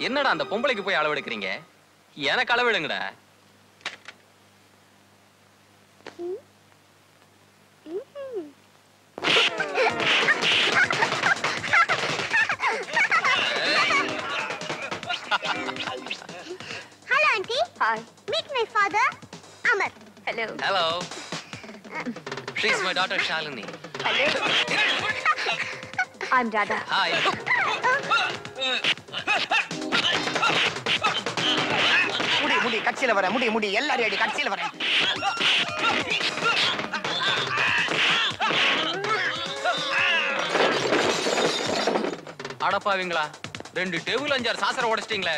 என்னடா அந்த பொம்பளைக்கு போய் அளவெடுக்கிறீங்க? எனக்கு அளவெடுங்கடா. Hello, auntie. Hi. Meet my father, Amar. Hello. Hello. She's my daughter Shalini. Hello. I'm Radha. Hi. முடி கட்சியில வரேன். முடி எல்லாரும் அடி கட்சியில வரேன். அடப்பாவீங்களா, 2 டேபிள் 5 சாசர உடைச்சிட்டீங்களே.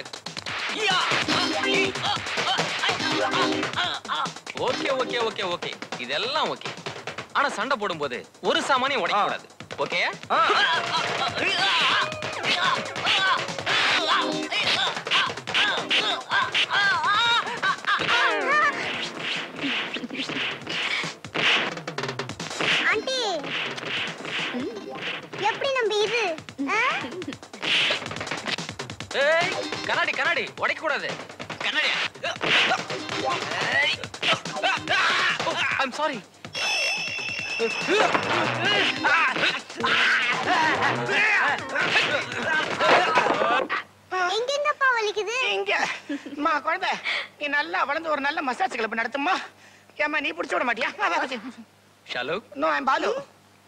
ஓகே இதெல்லாம் ஓகே. ஆனா சண்டை போடும்போது ஒரு சாமானியம் உடைக்க கூடாது. ஓகே? ஆண்டி எப்படி நம்ம இது ஏய் கண்ணாடி உடைக்க கூடாது. கண்ணாடி. I'm sorry. எங்கப்பா வலிக்குது? இங்க அம்மா குழந்தை நீ நல்லா வளர்ந்து ஒரு நல்ல மசாஜ் கிளப் நடத்தும்மா. ஏம்மா நீ பிடிச்சு விட மாட்டியா? ஷாலு. No I'm Balu.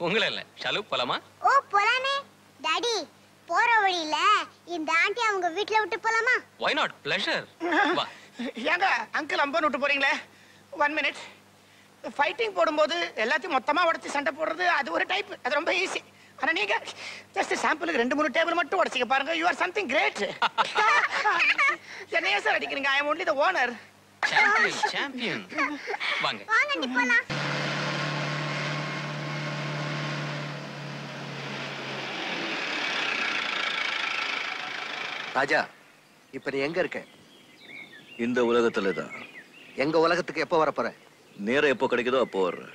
உங்கள இல்ல ஷாலு, போலாமா? ஓ போலாமே. டாடி போற வழியில இந்த ஆண்டி அவங்க வீட்ல விட்டு போலாமா? Why not? Pleasure. வா. ஏங்க அங்கிள் அம்பன் விட்டு போறீங்களே? 1 மினிட். ஃபைட்டிங் போடும்போது எல்லாத்தையும் மொத்தமா உடைச்சு சண்டை போடுறது அது ஒரு டைப். அது ரொம்ப ஈஸி. ஆனா நீங்க ஜஸ்ட் சாம்பிளுக்கு 2-3 டேபிள் மட்டும் உடைச்சிக்க பாருங்க. You are something great. என்னைய சார் அடிக்கிறீங்க? I am only the owner. Champion. வாங்க. வாங்க நீ போலாம். ராஜா, இப்ப நீ எங்க இருக்க? இந்த உலகத்துல தான். எங்க உலகத்துக்கு எப்போ வர போற? நேரம் எப்போ கிடைக்குதோ அப்போ வர்ற.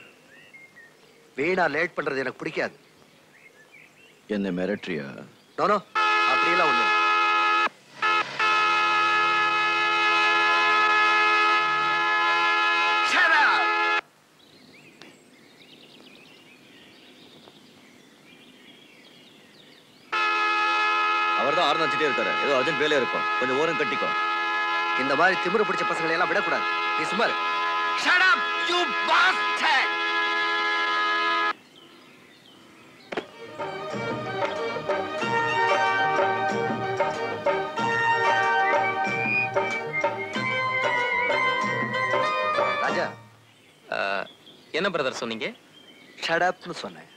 வீணா லேட் பண்றது எனக்கு பிடிக்காது. என்ன மிரட்ரியா? நோ அப்படியெல்லாம் ஒண்ணு. அவர்தான் ஆர்ன் வச்சுட்டே இருக்காரு. ஏதோ அர்ஜென்ட் வேலையா இருக்கும். கொஞ்சம் ஓரம் கட்டிக்கோ. இந்த மாதிரி திமிரு பிடிச்ச பசங்களை எல்லாம் விடக்கூடாது. நீ சும்மா இரு. Shut up, you bastard! ராஜா, என்ன பிரதர் சொன்னீங்க? ஷட் அப்னு சொன்னேன்.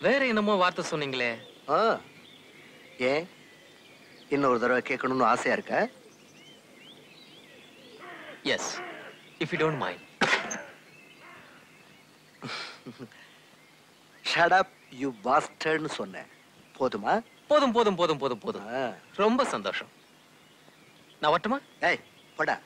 வேற என்னமோ வார்த்தை சொன்னீங்களே. ஏன் இன்னொரு தடவை கேட்கணும்னு ஆசையா இருக்க? Yes, if you don't mind. Shut up you பாஸ்டர்ட்னு சொன்னேன். போதுமா? போதும். ரொம்ப சந்தோஷம். நான் வரட்டுமா? ஏய் போடா.